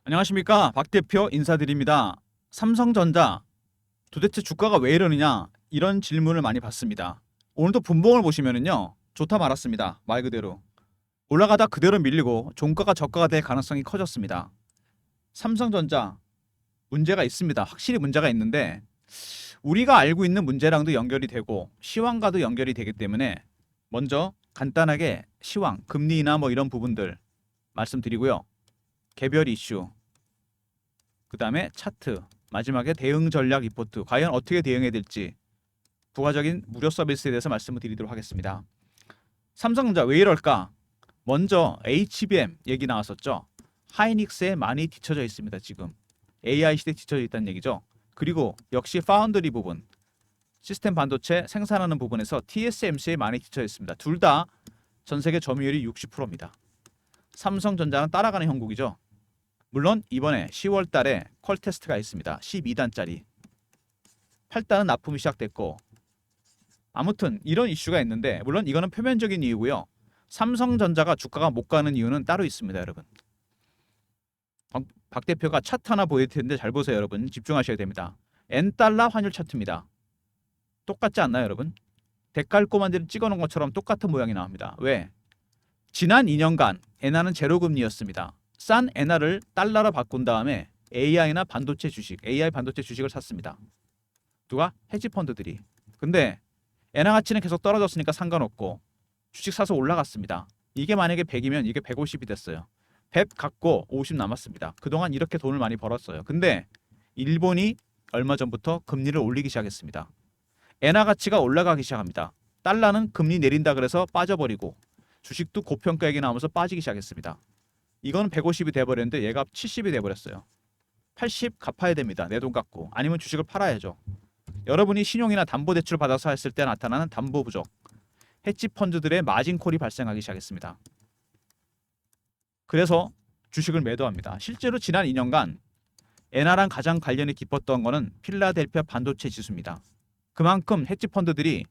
안녕하십니까, 박 대표 인사드립니다. 삼성전자 도대체 주가가 왜 이러느냐, 이런 질문을 많이 받습니다. 오늘도 분봉을 보시면은요, 좋다 말았습니다. 말 그대로 올라가다 그대로 밀리고 종가가 저가가 될 가능성이 커졌습니다. 삼성전자 문제가 있습니다. 확실히 문제가 있는데 우리가 알고 있는 문제랑도 연결이 되고 시황과도 연결이 되기 때문에 먼저 간단하게 시황, 금리나 뭐 이런 부분들 말씀드리고요. 개별 이슈, 그 다음에 차트, 마지막에 대응 전략 리포트, 과연 어떻게 대응해야 될지 부가적인 무료 서비스에 대해서 말씀을 드리도록 하겠습니다. 삼성전자 왜 이럴까? 먼저 HBM 얘기 나왔었죠. 하이닉스에 많이 뒤처져 있습니다. 지금 AI 시대에 뒤처져 있다는 얘기죠. 그리고 역시 파운드리 부분, 시스템 반도체 생산하는 부분에서 TSMC에 많이 뒤처져 있습니다. 둘 다 전 세계 점유율이 60%입니다. 삼성전자는 따라가는 형국이죠. 물론 이번에 10월 달에 퀄 테스트가 있습니다. 12단짜리. 8단은 납품이 시작됐고, 아무튼 이런 이슈가 있는데, 물론 이거는 표면적인 이유고요. 삼성전자가 주가가 못 가는 이유는 따로 있습니다, 여러분. 박 대표가 차트 하나 보여드릴 텐데 잘 보세요, 여러분. 집중하셔야 됩니다. N달러 환율 차트입니다. 똑같지 않나요, 여러분? 데칼코마니를 찍어놓은 것처럼 똑같은 모양이 나옵니다. 왜? 지난 2년간 엔화는 제로금리였습니다. 싼 엔화를 달러로 바꾼 다음에 AI나 반도체 주식, AI 반도체 주식을 샀습니다. 누가? 헤지 펀드들이. 근데 엔화 가치는 계속 떨어졌으니까 상관없고 주식 사서 올라갔습니다. 이게 만약에 100이면 이게 150이 됐어요. 100 갖고 50 남았습니다. 그동안 이렇게 돈을 많이 벌었어요. 근데 일본이 얼마 전부터 금리를 올리기 시작했습니다. 엔화 가치가 올라가기 시작합니다. 달러는 금리 내린다 그래서 빠져버리고 주식도 고평가 얘기 나오면서 빠지기 시작했습니다. 이건 150이 돼버렸는데 얘가 70이 돼버렸어요. 80 갚아야 됩니다. 내 돈 갖고. 아니면 주식을 팔아야죠. 여러분이 신용이나 담보대출 받아서 했을 때 나타나는 담보 부족, 헤지 펀드들의 마진콜이 발생하기 시작했습니다. 그래서 주식을 매도합니다. 실제로 지난 2년간 엔화랑 가장 관련이 깊었던 거는 필라델피아 반도체 지수입니다. 그만큼 헤지 펀드들이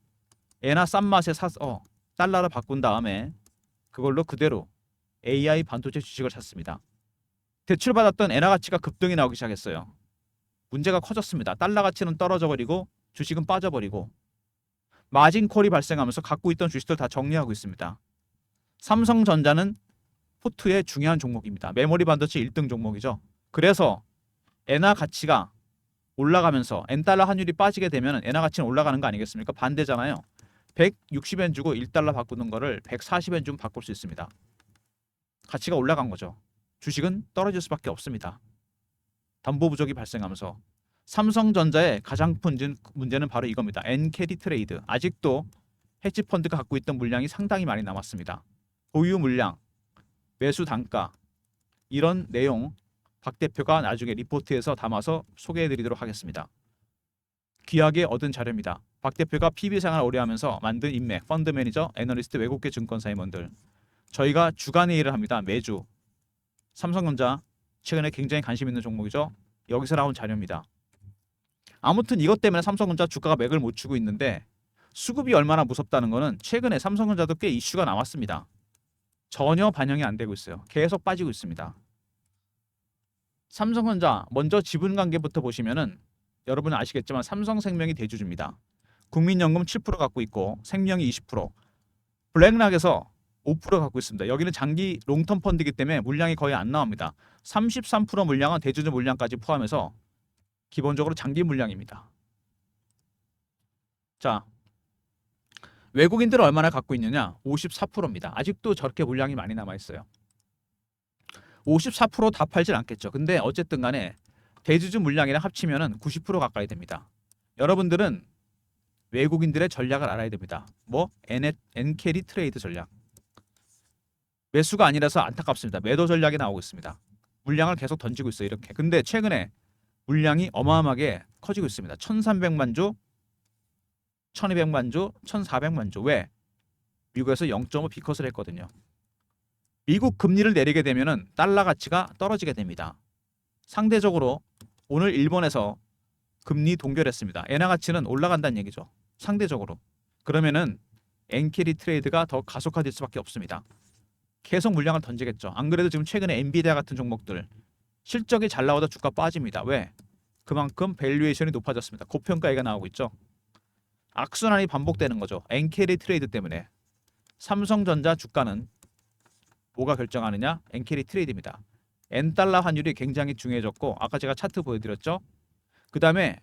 엔화 싼 맛에 사서 달러로 바꾼 다음에 그걸로 그대로 AI 반도체 주식을 샀습니다. 대출받았던 엔화 가치가 급등이 나오기 시작했어요. 문제가 커졌습니다. 달러 가치는 떨어져 버리고 주식은 빠져버리고 마진콜이 발생하면서 갖고 있던 주식들 다 정리하고 있습니다. 삼성전자는 포트의 중요한 종목입니다. 메모리 반도체 1등 종목이죠. 그래서 엔화 가치가 올라가면서 엔달러 환율이 빠지게 되면 엔화 가치는 올라가는 거 아니겠습니까? 반대잖아요. 160엔 주고 1달러 바꾸는 거를 140엔 주면 바꿀 수 있습니다. 가치가 올라간 거죠. 주식은 떨어질 수밖에 없습니다. 담보 부족이 발생하면서 삼성전자의 가장 큰 문제는 바로 이겁니다. 엔캐리 트레이드. 아직도 헤지 펀드가 갖고 있던 물량이 상당히 많이 남았습니다. 보유 물량, 매수 단가, 이런 내용 박 대표가 나중에 리포트에서 담아서 소개해드리도록 하겠습니다. 귀하게 얻은 자료입니다. 박 대표가 PB 생활 오래 하면서 만든 인맥, 펀드 매니저, 애널리스트, 외국계 증권사 임원들, 저희가 주간 회의를 합니다. 매주. 삼성전자 최근에 굉장히 관심 있는 종목이죠. 여기서 나온 자료입니다. 아무튼 이것 때문에 삼성전자 주가가 맥을 못 추고 있는데 수급이 얼마나 무섭다는 거는 최근에 삼성전자도 꽤 이슈가 나왔습니다. 전혀 반영이 안 되고 있어요. 계속 빠지고 있습니다. 삼성전자 먼저 지분관계부터 보시면은 여러분 아시겠지만 삼성생명이 대주주입니다. 국민연금 7% 갖고 있고 생명이 20%, 블랙락에서 5% 갖고 있습니다. 여기는 장기 롱텀 펀드이기 때문에 물량이 거의 안 나옵니다. 33% 물량은 대주주 물량까지 포함해서 기본적으로 장기 물량입니다. 자, 외국인들은 얼마나 갖고 있느냐? 54%입니다. 아직도 저렇게 물량이 많이 남아 있어요. 54%다 팔질 않겠죠. 근데 어쨌든 간에 대주주 물량이랑 합치면은 90% 가까이 됩니다. 여러분들은 외국인들의 전략을 알아야 됩니다. 뭐 엔캐리 트레이드 전략. 매수가 아니라서 안타깝습니다. 매도 전략이 나오고 있습니다. 물량을 계속 던지고 있어요. 이렇게. 근데 최근에 물량이 어마어마하게 커지고 있습니다. 1300만 주, 1200만 주, 1400만 주. 왜? 미국에서 0.5 비컷을 했거든요. 미국 금리를 내리게 되면은 달러 가치가 떨어지게 됩니다. 상대적으로 오늘 일본에서 금리 동결했습니다. 엔화 가치는 올라간다는 얘기죠. 상대적으로. 그러면은 엔캐리 트레이드가 더 가속화될 수밖에 없습니다. 계속 물량을 던지겠죠. 안 그래도 지금 최근에 엔비디아 같은 종목들 실적이 잘 나오다 주가 빠집니다. 왜? 그만큼 밸류에이션이 높아졌습니다. 고평가액가 나오고 있죠. 악순환이 반복되는 거죠. 엔캐리 트레이드 때문에. 삼성전자 주가는 뭐가 결정하느냐? 엔캐리 트레이드입니다. 엔달러 환율이 굉장히 중요해졌고 아까 제가 차트 보여드렸죠. 그 다음에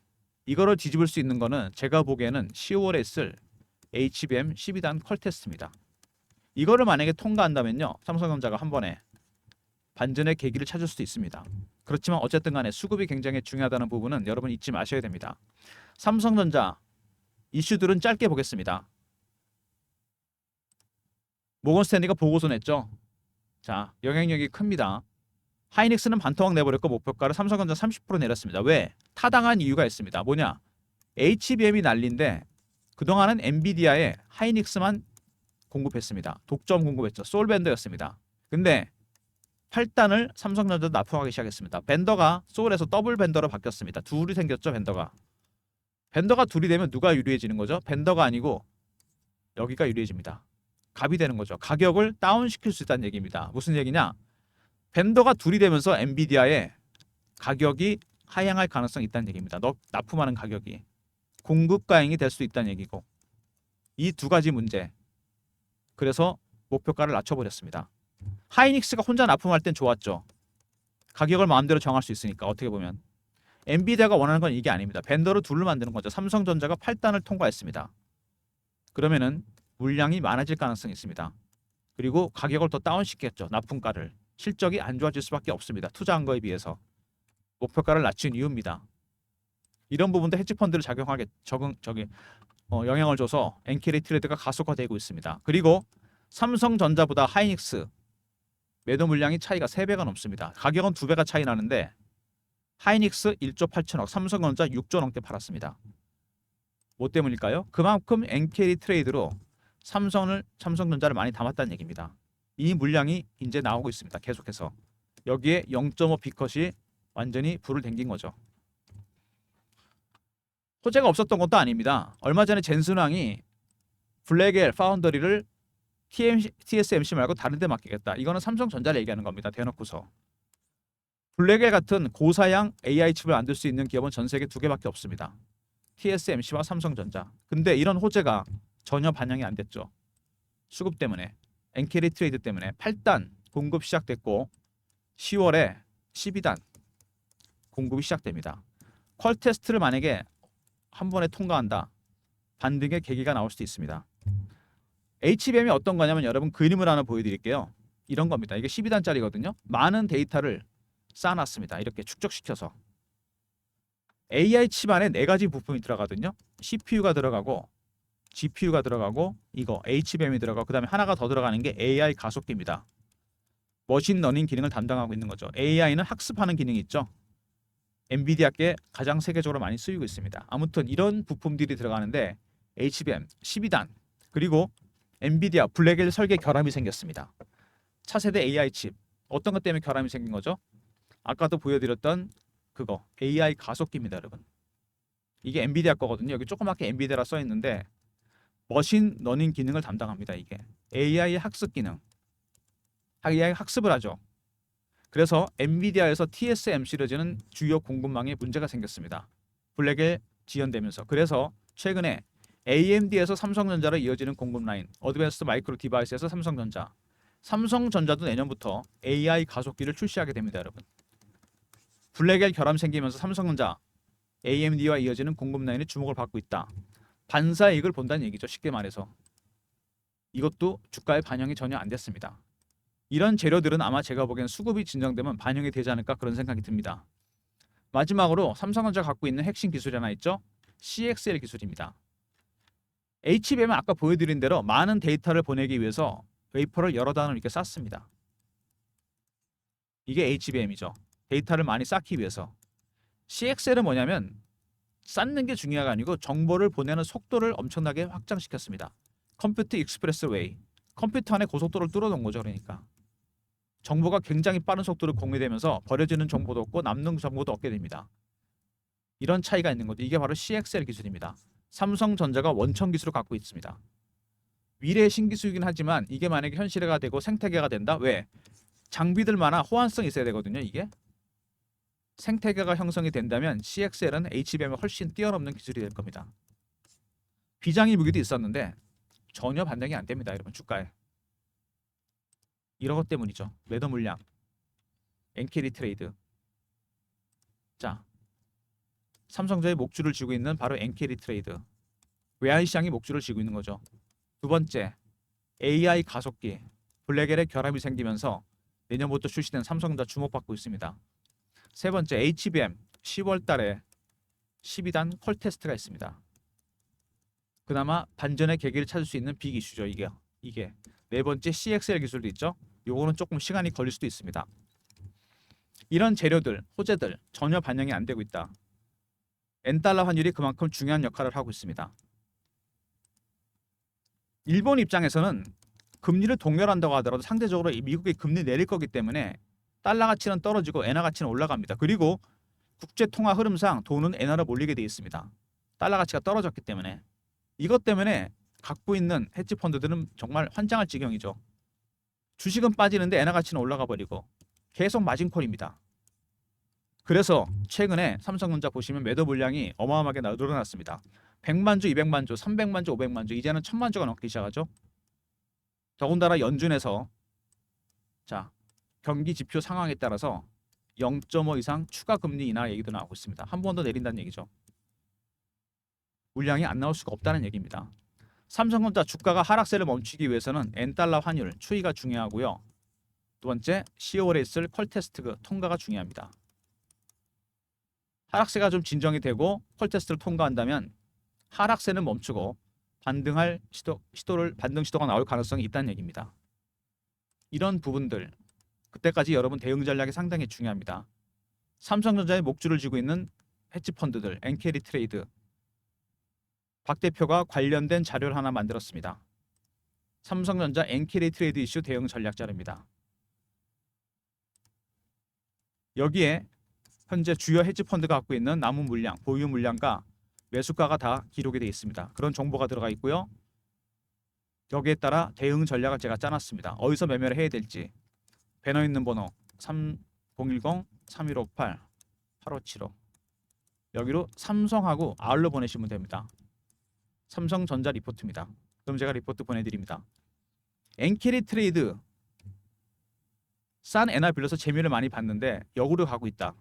이거를 뒤집을 수 있는 거는 제가 보기에는 10월에 쓸 HBM 12단 컬 테스트입니다. 이거를 만약에 통과한다면요. 삼성전자가 한 번에 반전의 계기를 찾을 수도 있습니다. 그렇지만 어쨌든 간에 수급이 굉장히 중요하다는 부분은 여러분 잊지 마셔야 됩니다. 삼성전자 이슈들은 짧게 보겠습니다. 모건 스탠리가 보고서 냈죠. 자, 영향력이 큽니다. 하이닉스는 반토막 내버렸고 목표가를 삼성전자 30% 내렸습니다. 왜? 타당한 이유가 있습니다. 뭐냐? HBM이 난리인데 그동안은 엔비디아에 하이닉스만 공급했습니다. 독점 공급했죠. 솔 벤더였습니다. 근데 8단을 삼성전자도 납품하기 시작했습니다. 벤더가 솔에서 더블 벤더로 바뀌었습니다. 둘이 생겼죠, 벤더가. 벤더가 둘이 되면 누가 유리해지는 거죠? 벤더가 아니고 여기가 유리해집니다. 갑이 되는 거죠. 가격을 다운시킬 수 있다는 얘기입니다. 무슨 얘기냐? 벤더가 둘이 되면서 엔비디아의 가격이 하향할 가능성이 있다는 얘기입니다. 납품하는 가격이 공급 과잉이 될 수 있다는 얘기고 이 두 가지 문제. 그래서 목표가를 낮춰버렸습니다. 하이닉스가 혼자 납품할 땐 좋았죠. 가격을 마음대로 정할 수 있으니까 어떻게 보면 엔비디아가 원하는 건 이게 아닙니다. 벤더를 둘로 만드는 거죠. 삼성전자가 8단을 통과했습니다. 그러면은 물량이 많아질 가능성이 있습니다. 그리고 가격을 더 다운시켰죠. 납품가를. 실적이 안 좋아질 수밖에 없습니다. 투자한 거에 비해서. 목표가를 낮춘 이유입니다. 이런 부분도 헤지펀드를 영향을 줘서 엔캐리 트레이드가 가속화되고 있습니다. 그리고 삼성전자보다 하이닉스 매도 물량이 차이가 3배가 넘습니다. 가격은 2배가 차이 나는데 하이닉스 1조 8천억, 삼성전자 6조 넘게 팔았습니다. 뭐 때문일까요? 그만큼 엔캐리 트레이드로 삼성전자를 많이 담았다는 얘기입니다. 이 물량이 이제 나오고 있습니다. 계속해서. 여기에 0.5 비컷이 완전히 불을 댕긴 거죠. 호재가 없었던 것도 아닙니다. 얼마 전에 젠슨왕이 블랙엘 파운더리를 TSMC 말고 다른 데 맡기겠다. 이거는 삼성전자를 얘기하는 겁니다. 대놓고서. 블랙엘 같은 고사양 AI 칩을 만들 수 있는 기업은 전 세계 2개밖에 없습니다. TSMC와 삼성전자. 근데 이런 호재가 전혀 반영이 안 됐죠. 수급 때문에. 엔캐리 트레이드 때문에 8단 공급 시작됐고 10월에 12단 공급이 시작됩니다. 퀄 테스트를 만약에 한 번에 통과한다. 반등의 계기가 나올 수도 있습니다. HBM이 어떤 거냐면 여러분 그림을 하나 보여드릴게요. 이런 겁니다. 이게 12단짜리거든요. 많은 데이터를 쌓아놨습니다. 이렇게 축적시켜서. AI 칩 안에 4가지 부품이 들어가거든요. CPU가 들어가고 GPU가 들어가고 이거 HBM이 들어가고 그 다음에 하나가 더 들어가는 게 AI 가속기입니다. 머신러닝 기능을 담당하고 있는 거죠. AI는 학습하는 기능이 있죠. 엔비디아께 가장 세계적으로 많이 쓰이고 있습니다. 아무튼 이런 부품들이 들어가는데 HBM 12단 그리고 엔비디아 블랙엘 설계 결함이 생겼습니다. 차세대 AI 칩 어떤 것 때문에 결함이 생긴 거죠? 아까도 보여드렸던 그거 AI 가속기입니다, 여러분. 이게 엔비디아 거거든요. 여기 조그맣게 엔비디아라 써 있는데 머신 러닝 기능을 담당합니다. 이게 AI 학습 기능, AI 학습을 하죠. 그래서 엔비디아에서 TSMC를 지는 주요 공급망에 문제가 생겼습니다. 블랙에 지연되면서. 그래서 최근에 AMD에서 삼성전자로 이어지는 공급 라인, 어드밴스드 마이크로 디바이스에서 삼성전자도 내년부터 AI 가속기를 출시하게 됩니다, 여러분. 블랙엘 결함 생기면서 삼성전자, AMD와 이어지는 공급 라인이 주목을 받고 있다. 반사이익을 본다는 얘기죠. 쉽게 말해서. 이것도 주가에 반영이 전혀 안 됐습니다. 이런 재료들은 아마 제가 보기엔 수급이 진정되면 반영이 되지 않을까 그런 생각이 듭니다. 마지막으로 삼성전자가 갖고 있는 핵심 기술이 하나 있죠. CXL 기술입니다. HBM은 아까 보여드린 대로 많은 데이터를 보내기 위해서 웨이퍼를 여러 단으로 이렇게 쌓습니다. 이게 HBM이죠. 데이터를 많이 쌓기 위해서. CXL은 뭐냐면 쌓는 게 중요가 아니고 정보를 보내는 속도를 엄청나게 확장시켰습니다. 컴퓨터 익스프레스 웨이. 컴퓨터 안에 고속도로를 뚫어놓은 거죠. 그러니까. 정보가 굉장히 빠른 속도로 공유되면서 버려지는 정보도 없고 남는 정보도 얻게 됩니다. 이런 차이가 있는 거죠. 이게 바로 CXL 기술입니다. 삼성전자가 원천 기술을 갖고 있습니다. 미래의 신기술이긴 하지만 이게 만약에 현실화가 되고 생태계가 된다? 왜? 장비들마다 호환성이 있어야 되거든요. 이게 생태계가 형성이 된다면 CXL은 HBM을 훨씬 뛰어넘는 기술이 될 겁니다. 비장의 무기도 있었는데 전혀 반영이 안 됩니다. 여러분 주가에. 이런 것 때문이죠. 매도 물량, 엔캐리 트레이드. 자, 삼성전자의 목줄을 쥐고 있는 바로 엔캐리 트레이드. 외환 시장이 목줄을 쥐고 있는 거죠. 두 번째, AI 가속기, 블랙엘의 결함이 생기면서 내년부터 출시된 삼성전자 주목받고 있습니다. 세 번째, HBM 10월 달에 12단 콜 테스트가 있습니다. 그나마 반전의 계기를 찾을 수 있는 빅 이슈죠. 이게. 네 번째, CXL 기술도 있죠. 요거는 조금 시간이 걸릴 수도 있습니다. 이런 재료들, 호재들 전혀 반영이 안 되고 있다. 엔달러 환율이 그만큼 중요한 역할을 하고 있습니다. 일본 입장에서는 금리를 동결한다고 하더라도 상대적으로 미국이 금리 내릴 거기 때문에 달러 가치는 떨어지고 엔화 가치는 올라갑니다. 그리고 국제 통화 흐름상 돈은 엔화로 몰리게 돼 있습니다. 달러 가치가 떨어졌기 때문에. 이것 때문에 갖고 있는 헤지 펀드들은 정말 환장할 지경이죠. 주식은 빠지는데 엔화 가치는 올라가 버리고 계속 마진콜입니다. 그래서 최근에 삼성전자 보시면 매도 물량이 어마어마하게 늘어났습니다. 100만 주, 200만 주, 300만 주, 500만 주, 이제는 1000만 주가 넘기 시작하죠. 더군다나 연준에서 자, 경기 지표 상황에 따라서 0.5 이상 추가 금리 인하 얘기도 나오고 있습니다. 한 번 더 내린다는 얘기죠. 물량이 안 나올 수가 없다는 얘기입니다. 삼성전자 주가가 하락세를 멈추기 위해서는 엔달러 환율 추이가 중요하고요. 두 번째, 10월에 있을 콜 테스트 통과가 중요합니다. 하락세가 좀 진정이 되고 콜 테스트를 통과한다면 하락세는 멈추고 반등 시도가 나올 가능성이 있다는 얘기입니다. 이런 부분들 그때까지 여러분 대응 전략이 상당히 중요합니다. 삼성전자의 목줄을 쥐고 있는 헤지 펀드들, 엔캐리 트레이드. 박 대표가 관련된 자료를 하나 만들었습니다. 삼성전자 엔캐리 트레이드 이슈 대응 전략 자료입니다. 여기에 현재 주요 헤지 펀드가 갖고 있는 남은 물량, 보유 물량과 매수가가 다 기록이 되어 있습니다. 그런 정보가 들어가 있고요. 여기에 따라 대응 전략을 제가 짜놨습니다. 어디서 매매를 해야 될지. 배너 있는 번호 3010-3158-8575 여기로 삼성하고 R로 보내시면 됩니다. 삼성전자 리포트입니다. 그럼 제가 리포트 보내드립니다. 엔캐리 트레이드 싼 엔화 빌려서 재미를 많이 봤는데 역으로 가고 있다.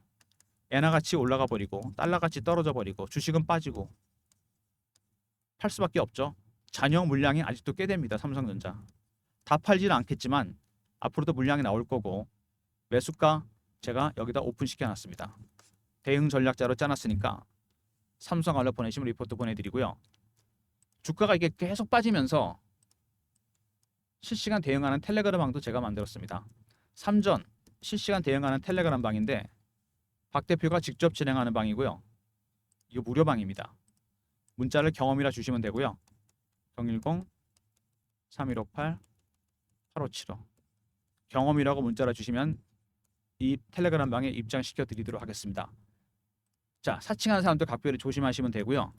엔화 가치 올라가 버리고 달러 가치 떨어져 버리고 주식은 빠지고 팔 수밖에 없죠. 잔여 물량이 아직도 꽤 됩니다. 삼성전자. 다 팔지는 않겠지만 앞으로도 물량이 나올 거고 매수가 제가 여기다 오픈시켜 놨습니다. 대응 전략자로 짜놨으니까 삼성 알로 보내시면 리포트 보내드리고요. 주가가 이게 계속 빠지면서 실시간 대응하는 텔레그램 방도 제가 만들었습니다. 삼전 실시간 대응하는 텔레그램 방인데 박 대표가 직접 진행하는 방이고요. 이거 무료 방입니다. 문자를 경험이라 주시면 되고요. 010-3158-8575 경험이라고 문자를 주시면 이 텔레그램 방에 입장시켜 드리도록 하겠습니다. 자, 사칭하는 사람들 각별히 조심하시면 되고요.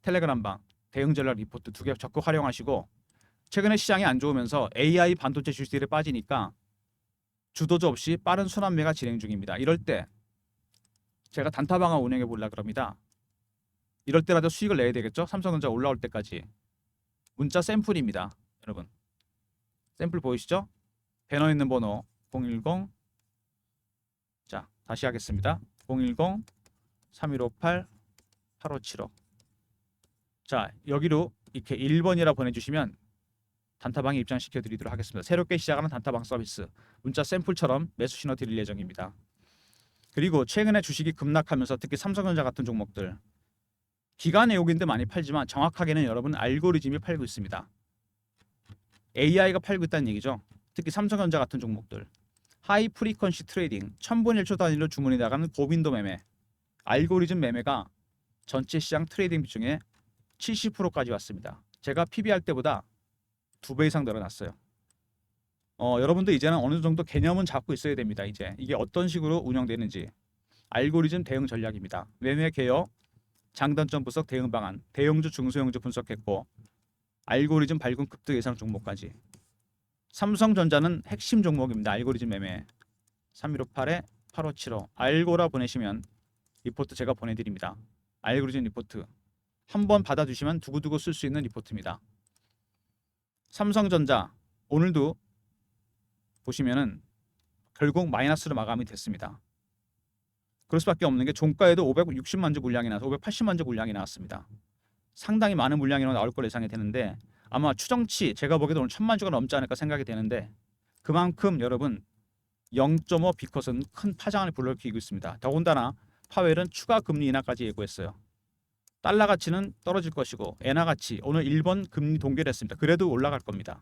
텔레그램 방, 대응 전략 리포트 두 개 적극 활용하시고 최근에 시장이 안 좋으면서 AI 반도체 주식들이 빠지니까 주도주 없이 빠른 순환매가 진행 중입니다. 이럴 때 제가 단타방을 운영해 보려고 합니다. 이럴 때라도 수익을 내야 되겠죠? 삼성전자 올라올 때까지. 문자 샘플입니다. 여러분. 샘플 보이시죠? 배너 있는 번호 010 자, 다시 하겠습니다. 010-3158-8575 자, 여기로 이렇게 1번이라 보내주시면 단타방에 입장시켜 드리도록 하겠습니다. 새롭게 시작하는 단타방 서비스. 문자 샘플처럼 매수 신호 드릴 예정입니다. 그리고 최근에 주식이 급락하면서 특히 삼성전자 같은 종목들 기관 애호기인데 많이 팔지만 정확하게는 여러분 알고리즘이 팔고 있습니다. AI가 팔고 있다는 얘기죠. 특히 삼성전자 같은 종목들 하이 프리퀀시 트레이딩 1000분 1초 단위로 주문이 나가는 고빈도 매매 알고리즘 매매가 전체 시장 트레이딩 비중의 70%까지 왔습니다. 제가 PBR 때보다 2배 이상 늘어났어요. 여러분도 이제는 어느 정도 개념은 잡고 있어야 됩니다. 이제 이게 어떤 식으로 운영되는지 알고리즘 대응 전략입니다. 매매 개요, 장단점 분석 대응 방안, 대형주 중소형주 분석했고 알고리즘 발굴 급등 예상 종목까지. 삼성전자는 핵심 종목입니다. 알고리즘 매매 3158에 8575 알고라 보내시면 리포트 제가 보내드립니다. 알고리즘 리포트 한번 받아주시면 두고두고 쓸 수 있는 리포트입니다. 삼성전자 오늘도 보시면은 결국 마이너스로 마감이 됐습니다. 그럴 수밖에 없는 게 종가에도 560만 주 물량이 나와서 580만 주 물량이 나왔습니다. 상당히 많은 물량이 나올 걸로 예상이 되는데 아마 추정치 제가 보기에도 오늘 1000만 주가 넘지 않을까 생각이 되는데 그만큼 여러분 0.5 비컷은 큰 파장을 불러일으키고 있습니다. 더군다나 파웰은 추가 금리 인하까지 예고했어요. 달러 가치는 떨어질 것이고 엔화 가치 오늘 일본 금리 동결했습니다. 그래도 올라갈 겁니다.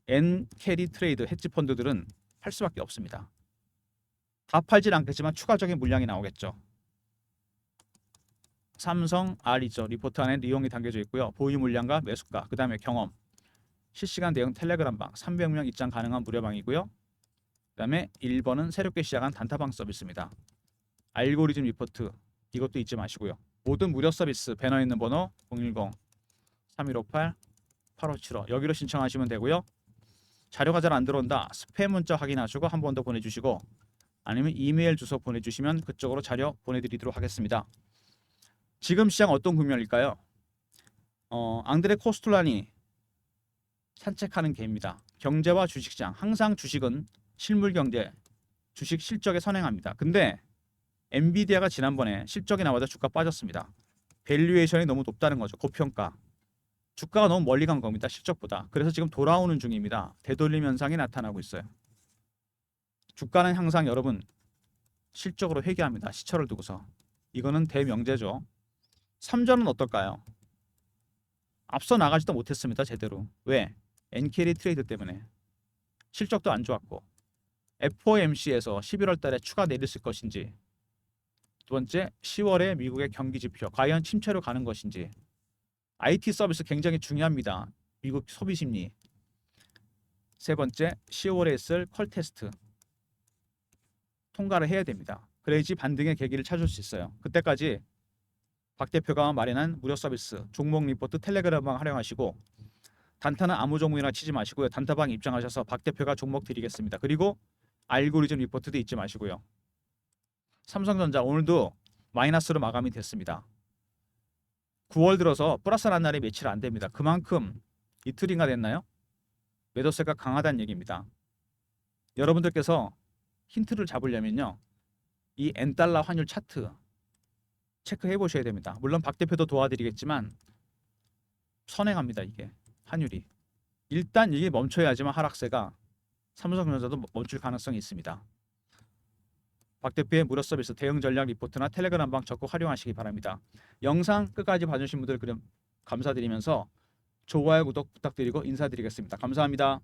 엔 캐리 트레이드 헤지 펀드들은 팔 수밖에 없습니다. 다 팔진 않겠지만 추가적인 물량이 나오겠죠. 삼성 R이죠. 리포트 안에 내용이 담겨져 있고요. 보유 물량과 매수가, 그 다음에 경험, 실시간 대응 텔레그램방 300명 입장 가능한 무료방이고요. 그 다음에 1번은 새롭게 시작한 단타방 서비스입니다. 알고리즘 리포트 이것도 잊지 마시고요. 모든 무료 서비스 배너에 있는 번호 010-3158-8575 여기로 신청하시면 되고요. 자료가 잘 안 들어온다. 스팸 문자 확인하시고 한 번 더 보내주시고 아니면 이메일 주소 보내주시면 그쪽으로 자료 보내드리도록 하겠습니다. 지금 시장 어떤 국면일까요? 앙드레 코스툴란이 산책하는 개입니다. 경제와 주식시장 항상 주식은 실물 경제, 주식 실적에 선행합니다. 근데 엔비디아가 지난번에 실적이 나와서 주가 빠졌습니다. 밸류에이션이 너무 높다는 거죠. 고평가. 주가가 너무 멀리 간 겁니다. 실적보다. 그래서 지금 돌아오는 중입니다. 되돌림 현상이 나타나고 있어요. 주가는 항상 여러분 실적으로 회귀합니다. 시초를 두고서. 이거는 대명제죠. 3전은 어떨까요? 앞서 나가지도 못했습니다. 제대로. 왜? 엔캐리 트레이드 때문에. 실적도 안 좋았고 FOMC에서 11월 달에 추가 내렸을 것인지 두 번째 10월에 미국의 경기 지표 과연 침체로 가는 것인지 IT 서비스 굉장히 중요합니다. 미국 소비 심리. 세 번째 10월에 있을 퀄 테스트 통과를 해야 됩니다. 그래야지 반등의 계기를 찾을 수 있어요. 그때까지 박 대표가 마련한 무료 서비스 종목 리포트 텔레그램방 활용하시고 단타는 아무 종목이나 치지 마시고요. 단타방 입장하셔서 박 대표가 종목 드리겠습니다. 그리고 알고리즘 리포트도 잊지 마시고요. 삼성전자 오늘도 마이너스로 마감이 됐습니다. 9월 들어서 플러스라는 날이 며칠 안 됩니다. 그만큼 이틀인가 됐나요? 매도세가 강하다는 얘기입니다. 여러분들께서 힌트를 잡으려면요. 이 엔달러 환율 차트 체크해 보셔야 됩니다. 물론 박 대표도 도와드리겠지만 선행합니다. 이게 환율이. 일단 이게 멈춰야지만 하락세가 삼성전자도 멈출 가능성이 있습니다. 박 대표의 무료 서비스 대응 전략 리포트나 텔레그램방 적극 활용하시기 바랍니다. 영상 끝까지 봐주신 분들 감사드리면서 좋아요 구독 부탁드리고 인사드리겠습니다. 감사합니다.